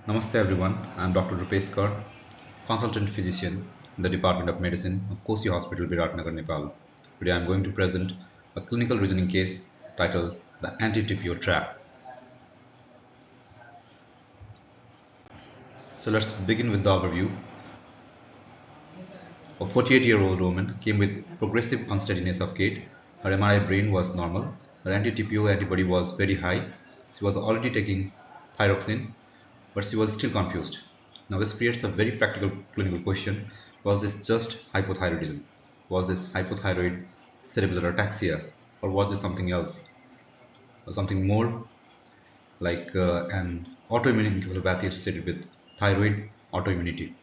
Namaste everyone, I am Dr. Rupeskar, consultant physician in the Department of Medicine of Kosi Hospital, Biratnagar, Nepal. Today I am going to present a clinical reasoning case titled The Anti-TPO Trap. So let's begin with the overview. A 48-year-old woman came with progressive unsteadiness of gait. Her MRI brain was normal. Her anti-TPO antibody was very high. She was already taking thyroxine, but she was still confused. Now this creates a very practical clinical question. Was this just hypothyroidism? Was this hypothyroid cerebellar ataxia? Or was this something else? Or something more like an autoimmune encephalopathy associated with thyroid autoimmunity?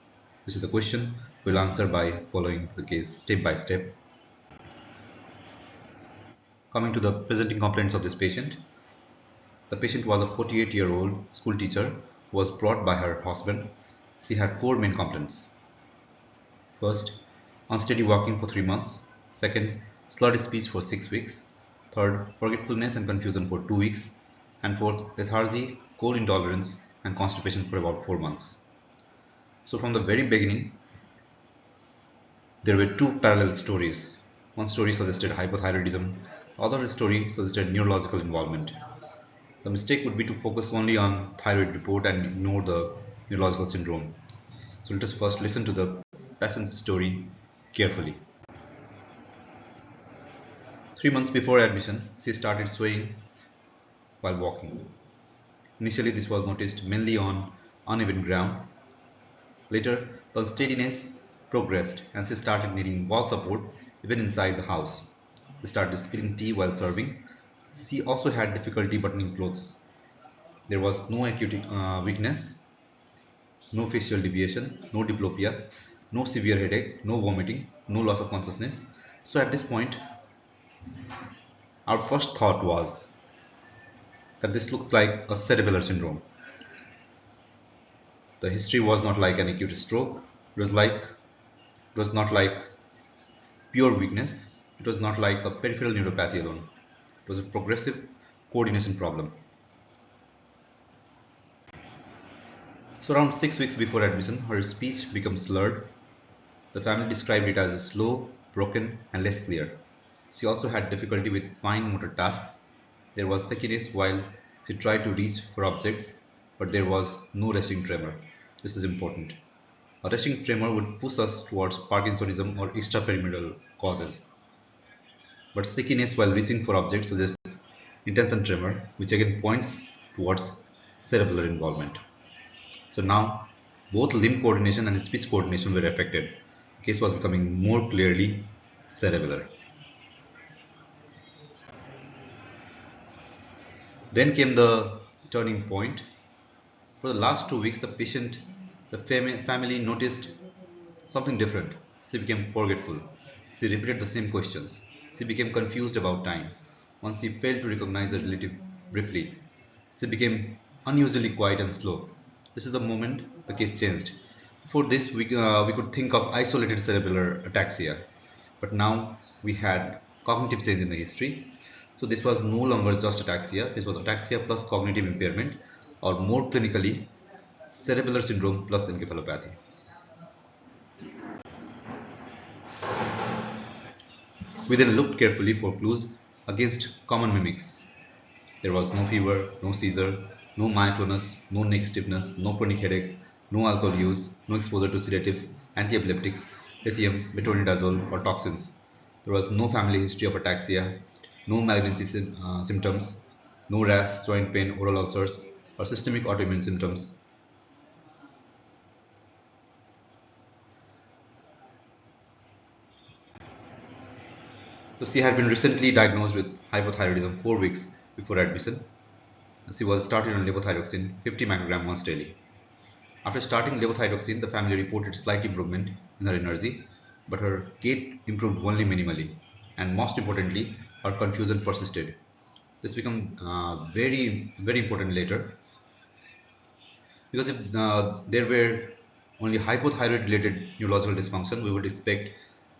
This is the question we'll answer by following the case step by step. Coming to the presenting complaints of this patient. The patient was a 48-year-old school teacher who was brought by her husband. She had four main complaints. First, unsteady walking for 3 months. Second, slurred speech for 6 weeks. Third, forgetfulness and confusion for 2 weeks. And fourth, lethargy, cold intolerance, and constipation for about 4 months. So from the very beginning, there were two parallel stories. One story suggested hypothyroidism, other story suggested neurological involvement. The mistake would be to focus only on thyroid report and ignore the neurological syndrome. So let us first listen to the patient's story carefully. 3 months before admission, she started swaying while walking. Initially, this was noticed mainly on uneven ground. Later, the unsteadiness progressed and she started needing wall support even inside the house. She started spilling tea while serving. She also had difficulty buttoning clothes. There was no acute weakness, no facial deviation, no diplopia, no severe headache, no vomiting, no loss of consciousness. So at this point, our first thought was that this looks like a cerebellar syndrome. The history was not like an acute stroke. It was not like pure weakness. It was not like a peripheral neuropathy alone. It was a progressive coordination problem. So around 6 weeks before admission, her speech became slurred. The family described it as slow, broken, and less clear. She also had difficulty with fine motor tasks. There was shakiness while she tried to reach for objects, but there was no resting tremor. This is important. A resting tremor would push us towards Parkinsonism or extrapyramidal causes. But shakiness while reaching for objects suggests intention tremor, which again points towards cerebellar involvement. So now both limb coordination and speech coordination were affected. The case was becoming more clearly cerebellar. Then came the turning point. For the last 2 weeks, the family noticed something different. She became forgetful. She repeated the same questions. She became confused about time. Once she failed to recognize the relative briefly, she became unusually quiet and slow. This is the moment the case changed. Before this, we could think of isolated cerebellar ataxia, but now we had cognitive change in the history. So this was no longer just ataxia. This was ataxia plus cognitive impairment, or more clinically, cerebellar syndrome plus encephalopathy. We then looked carefully for clues against common mimics. There was no fever, no seizure, no myoclonus, no neck stiffness, no chronic headache, no alcohol use, no exposure to sedatives, antiepileptics, lithium, metronidazole, or toxins. There was no family history of ataxia, no malignancy symptoms, no rash, joint pain, oral ulcers, or systemic autoimmune symptoms. So she had been recently diagnosed with hypothyroidism 4 weeks before admission. She was started on levothyroxine 50 microgram once daily. After starting levothyroxine, the family reported slight improvement in her energy, but her gait improved only minimally, and most importantly, her confusion persisted. This became very important later, because if there were only hypothyroid related neurological dysfunction, we would expect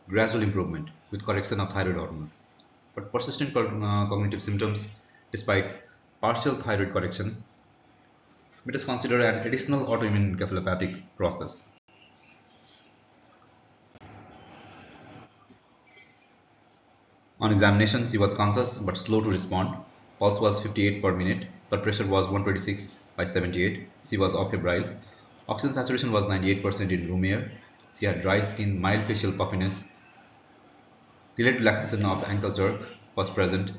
gradual improvement with correction of thyroid hormone. But persistent cognitive symptoms, despite partial thyroid correction, Let us consider an additional autoimmune encephalopathic process. On examination, she was conscious but slow to respond. Pulse was 58 per minute. Blood pressure was 126 by 78. She was afebrile. Oxygen saturation was 98% in room air. She had dry skin, mild facial puffiness. Delayed relaxation of ankle jerk was present.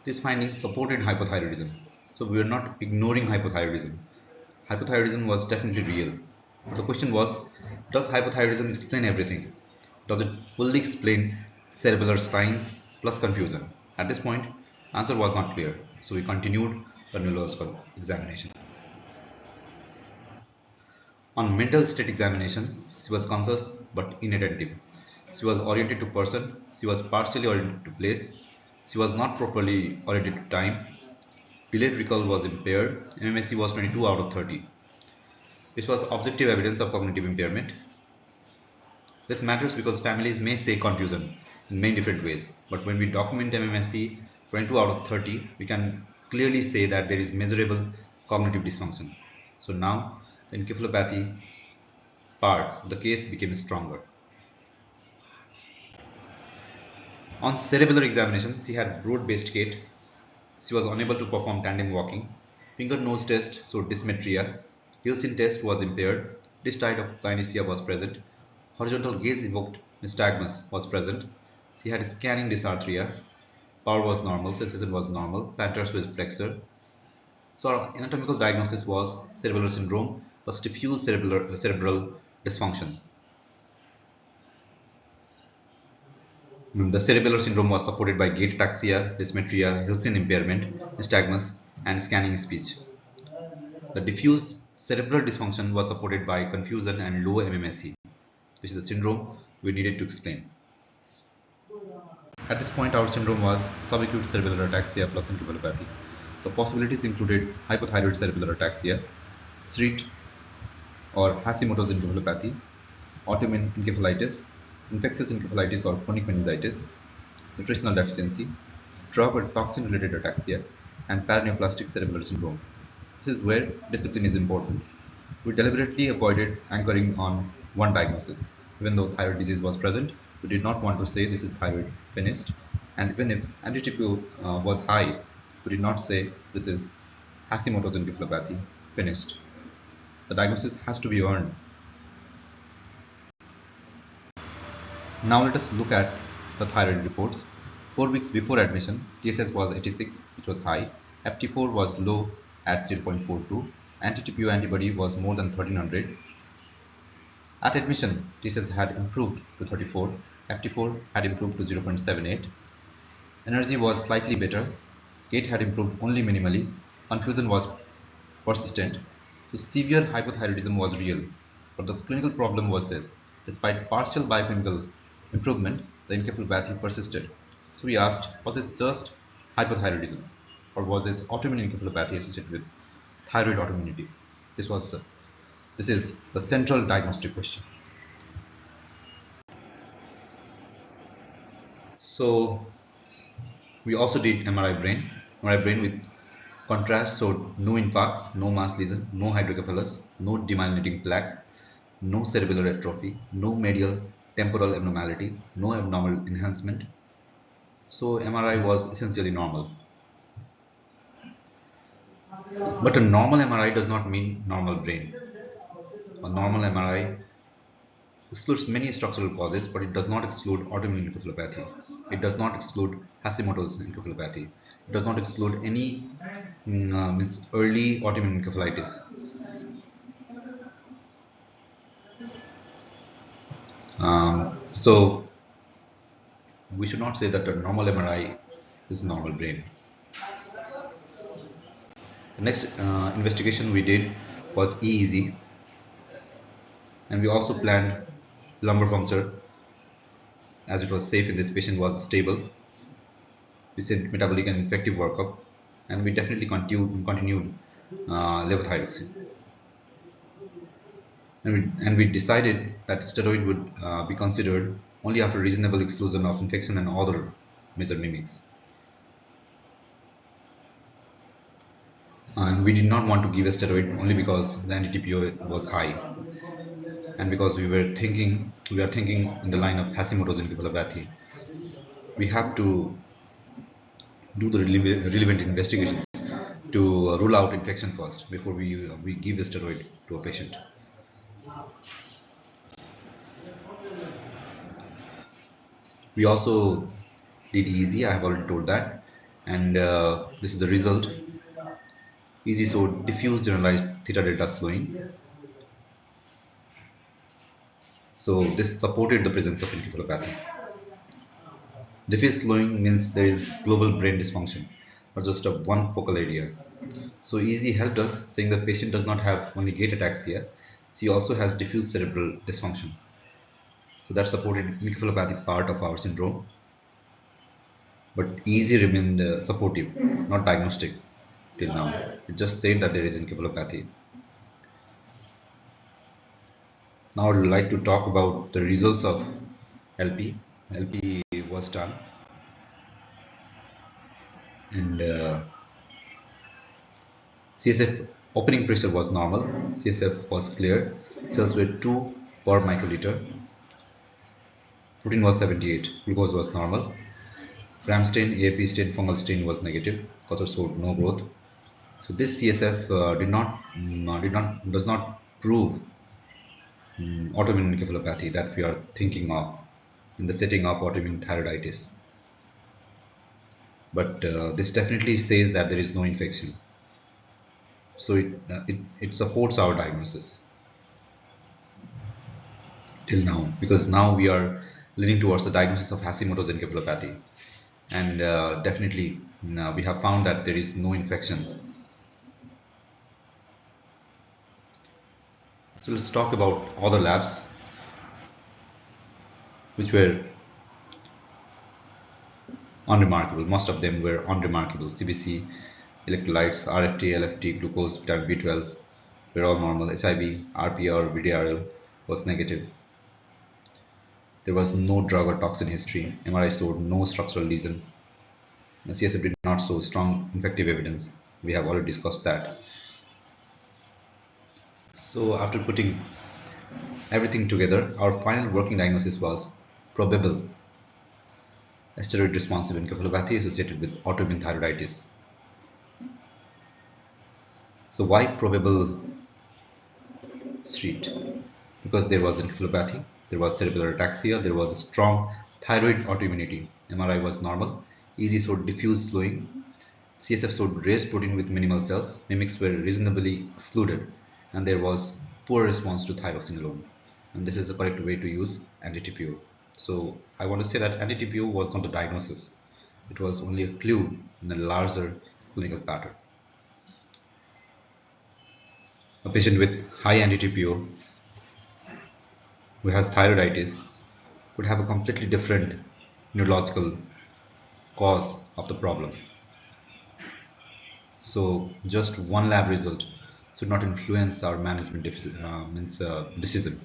These findings supported hypothyroidism. So we were not ignoring hypothyroidism. Hypothyroidism was definitely real. But the question was, does hypothyroidism explain everything? Does it fully explain cerebellar signs plus confusion? At this point, answer was not clear. So we continued the neurological examination. On mental state examination, she was conscious but inattentive. She was oriented to person. She was partially oriented to place. She was not properly oriented to time. Delayed recall was impaired. MMSE was 22 out of 30. This was objective evidence of cognitive impairment. This matters because families may say confusion in many different ways, but when we document MMSE 22 out of 30, we can clearly say that there is measurable cognitive dysfunction. So now the encephalopathy part of the case became stronger. On cerebellar examination, she had broad-based gait. She was unable to perform tandem walking. Finger nose test showed dysmetria. Hilsin test was impaired. Dysthyroid was present. Horizontal gaze evoked nystagmus was present. She had scanning dysarthria. Power was normal. Sensation was normal. Plantar was flexor. So our anatomical diagnosis was cerebellar syndrome plus diffuse cerebral dysfunction. The cerebellar syndrome was supported by gait ataxia, dysmetria, Hilsin impairment, nystagmus, and scanning speech. The diffuse cerebral dysfunction was supported by confusion and low MMSE. This is the syndrome we needed to explain. At this point, our syndrome was subacute cerebellar ataxia plus encephalopathy. The possibilities included hypothyroid cerebellar ataxia, SREAT or Hashimoto's encephalopathy, autoimmune encephalitis, infectious encephalitis or chronic meningitis, nutritional deficiency, drug or toxin related ataxia, and paraneoplastic cerebellar syndrome. This is where discipline is important. We deliberately avoided anchoring on one diagnosis. Even though thyroid disease was present, we did not want to say this is thyroid finished. And even if anti-TPO was high, we did not say this is Hashimoto's encephalopathy finished. The diagnosis has to be earned. Now let us look at the thyroid reports. 4 weeks before admission, TSH was 86, which was high. FT4 was low at 0.42. Anti-TPO antibody was more than 1300. At admission, TSH had improved to 34. FT4 had improved to 0.78. Energy was slightly better. Gait had improved only minimally. Confusion was persistent. So severe hypothyroidism was real. But the clinical problem was this. Despite partial biochemical improvement, the encephalopathy persisted. So we asked, was this just hypothyroidism? Or was this autoimmune encephalopathy associated with thyroid autoimmunity? This is the central diagnostic question. So we also did MRI brain. MRI brain with contrast showed no infarct, no mass lesion, no hydrocephalus, no demyelinating plaque, no cerebellar atrophy, no medial temporal abnormality, no abnormal enhancement. So MRI was essentially normal. But a normal MRI does not mean normal brain. A normal MRI excludes many structural causes, but it does not exclude autoimmune encephalopathy. It does not exclude Hashimoto's encephalopathy. It does not exclude any early autoimmune encephalitis. So we should not say that a normal MRI is normal brain. The next investigation we did was EEG, and we also planned lumbar puncture as it was safe and this patient was stable. We said metabolic and infective workup, and we definitely continued levothyroxine. And we decided that steroid would be considered only after reasonable exclusion of infection and other major mimics. And we did not want to give a steroid only because the anti-TPO was high, and because we are thinking in the line of Hashimoto's encephalopathy. We have to do the relevant investigations to rule out infection first before we give a steroid to a patient. We also did easy. I have already told that, and this is the result. Easy showed diffuse generalized theta delta slowing. So this supported the presence of encephalopathy. Diffuse slowing means there is global brain dysfunction, not just of one focal area. So easy helped us, saying the patient does not have only gait ataxia, she also has diffuse cerebral dysfunction. So that supported encephalopathy part of our syndrome. But easy remained supportive, not diagnostic till now. It just said that there is encephalopathy. Now I would like to talk about the results of LP. LP was done, and CSF opening pressure was normal, CSF was clear, cells were 2 per microliter, protein was 78, glucose was normal, gram stain, AFP stain, fungal stain was negative, culture showed no growth. So this CSF does not prove autoimmune encephalopathy that we are thinking of in the setting of autoimmune thyroiditis. But this definitely says that there is no infection. So it supports our diagnosis till now, because now we are leaning towards the diagnosis of Hashimoto's encephalopathy, and definitely we have found that there is no infection. So let's talk about other labs which were unremarkable. Most of them were unremarkable. CBC, electrolytes, RFT, LFT, glucose, vitamin B12 were all normal. SIB, RPR, VDRL was negative. There was no drug or toxin history. MRI showed no structural lesion. The CSF did not show strong infective evidence. We have already discussed that. So after putting everything together, our final working diagnosis was probable steroid-responsive encephalopathy associated with autoimmune thyroiditis. So why probable SREAT? Because there was encephalopathy, there was cerebellar ataxia, there was a strong thyroid autoimmunity. MRI was normal, EG showed diffuse slowing, CSF showed raised protein with minimal cells, mimics were reasonably excluded, and there was poor response to thyroxine alone. And this is the correct way to use anti-TPO. So I want to say that anti-TPO was not the diagnosis. It was only a clue in a larger clinical pattern. A patient with high anti-TPO who has thyroiditis could have a completely different neurological cause of the problem. So just one lab result should not influence our management decision.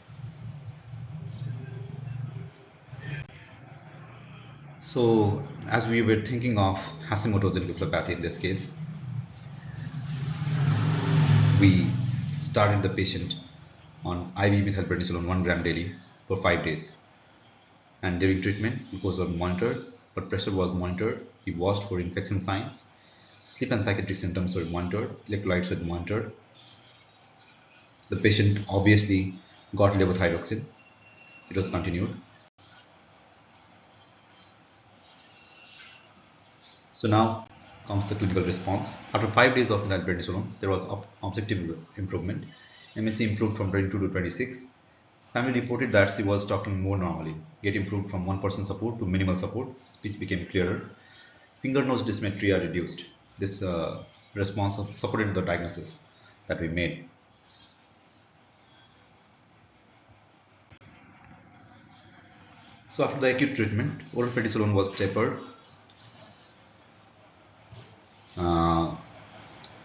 So as we were thinking of Hashimoto's encephalopathy in this case, we started the patient on IV methylprednisolone 1 gram daily for 5 days. And during treatment, glucose was monitored, blood pressure was monitored, we watched for infection signs, sleep and psychiatric symptoms were monitored, electrolytes were monitored. The patient obviously got levothyroxine. It was continued. So now comes the clinical response. After 5 days of methylprednisolone, there was objective improvement. MSC improved from 22 to 26. Family reported that she was talking more normally. Gait improved from 1% support to minimal support. Speech became clearer. Finger nose dysmetria reduced. This response supported the diagnosis that we made. So after the acute treatment, oral prednisolone was tapered,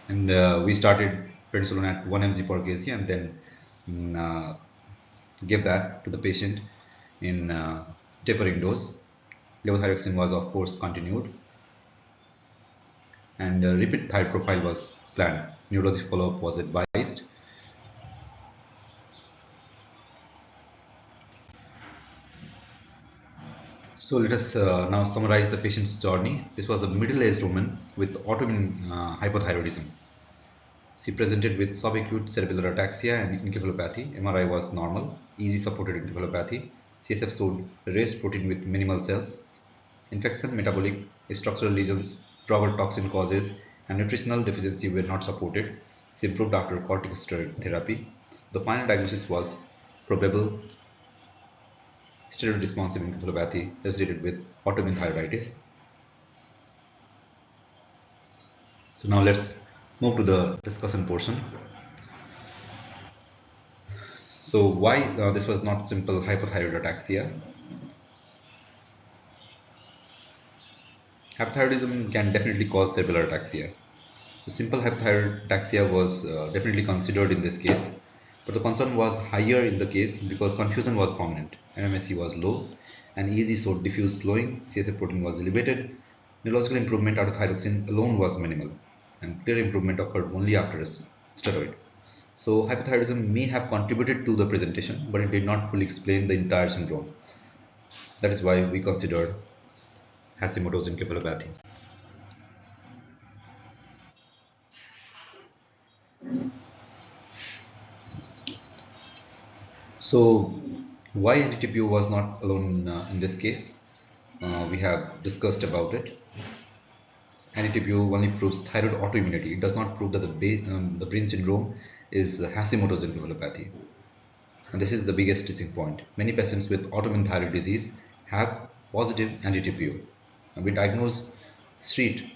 and we started prednisolone at 1 mg per kg, and then gave that to the patient in tapering dose. Levothyroxine was of course continued, and repeat thyroid profile was planned. Neurologic follow-up was advised. So let us now summarize the patient's journey. This was a middle-aged woman with autoimmune hypothyroidism. She presented with subacute cerebellar ataxia and encephalopathy. MRI was normal, easy supported encephalopathy. CSF showed raised protein with minimal cells. Infection, metabolic, structural lesions, probable toxin causes, and nutritional deficiency were not supported. She improved after corticosteroid therapy. The final diagnosis was probable steroid-responsive encephalopathy associated with autoimmune thyroiditis. So now let's move to the discussion portion. So why this was not simple hypothyroid ataxia? Hypothyroidism can definitely cause cerebellar ataxia. The simple hypothyroid ataxia was definitely considered in this case, but the concern was higher in the case because confusion was prominent. MMSE was low, and EEG showed diffuse slowing, CSF protein was elevated, neurological improvement out of thyroxine alone was minimal, and clear improvement occurred only after a steroid. So hypothyroidism may have contributed to the presentation, but it did not fully explain the entire syndrome. That is why we considered Hashimoto's encephalopathy. So why anti-TPO was not alone in this case? We have discussed about it. Anti-TPO only proves thyroid autoimmunity. It does not prove that the brain syndrome is Hashimoto's encephalopathy. And this is the biggest teaching point. Many patients with autoimmune thyroid disease have positive anti-TPO. And we diagnose SREAT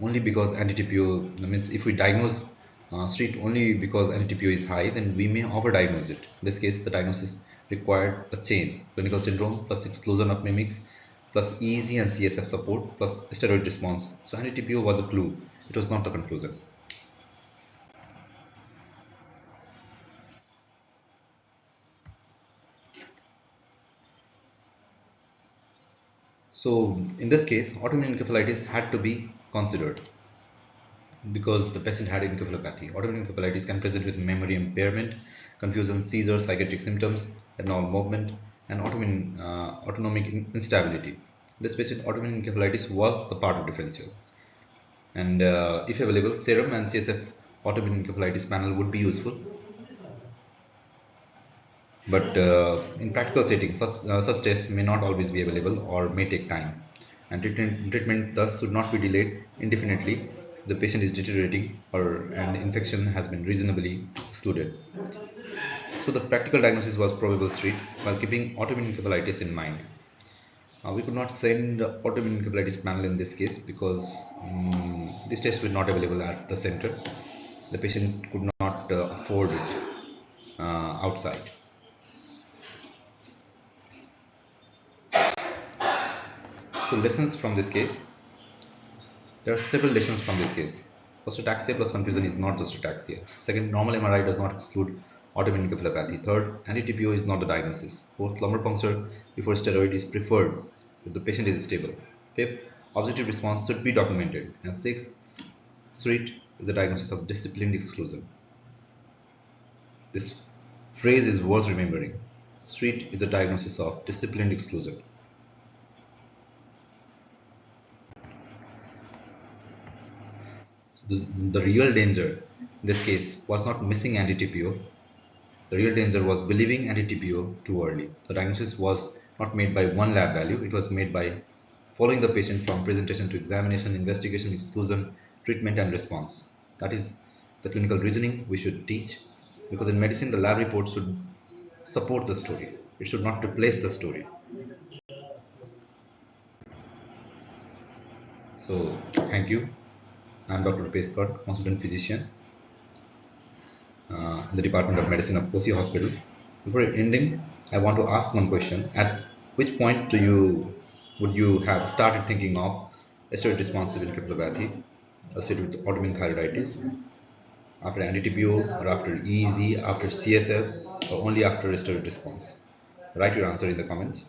only because anti-TPO, means if we diagnose SREAT only because anti-TPO is high, then we may overdiagnose it. In this case, the diagnosis required a chain: clinical syndrome plus exclusion of mimics plus EEG and CSF support plus steroid response. So anti-TPO was a clue. It was not the conclusion. So in this case, autoimmune encephalitis had to be considered because the patient had encephalopathy. Autoimmune encephalitis can present with memory impairment, confusion, seizures, psychiatric symptoms, abnormal movement, and autonomic instability. This patient, autoimmune encephalitis was the part of differential. And if available, serum and CSF autoimmune encephalitis panel would be useful. But in practical settings, such tests may not always be available or may take time. And treatment thus should not be delayed indefinitely. The patient is deteriorating or an infection has been reasonably excluded. So the practical diagnosis was probable SREAT while keeping autoimmune encephalitis in mind. We could not send autoimmune encephalitis panel in this case because these tests were not available at the center. The patient could not afford it outside. So lessons from this case. There are several lessons from this case. First, ataxia plus confusion is not just ataxia. Second, normal MRI does not exclude autoimmune encephalopathy. Third, anti-TPO is not the diagnosis. Fourth, lumbar puncture before steroid is preferred if the patient is stable. Fifth, objective response should be documented. And sixth, SREAT is a diagnosis of disciplined exclusion. This phrase is worth remembering. SREAT is a diagnosis of disciplined exclusion. The real danger in this case was not missing anti-TPO. The real danger was believing anti-TPO too early. The diagnosis was not made by one lab value, it was made by following the patient from presentation to examination, investigation, exclusion, treatment and response. That is the clinical reasoning we should teach, because in medicine the lab report should support the story. It should not replace the story. So thank you. I'm Dr. Rupesh Kar, consultant physician in the Department of Medicine of Kosi Hospital. Before ending, I want to ask one question. At which point would you have started thinking of steroid-responsive encephalopathy associated with autoimmune thyroiditis? After anti-TPO or after EEG, after CSF, or only after steroid response? Write your answer in the comments.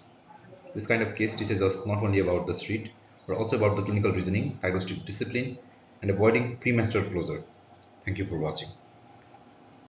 This kind of case teaches us not only about the SREAT, but also about the clinical reasoning, diagnostic discipline, and avoiding premature closure. Thank you for watching.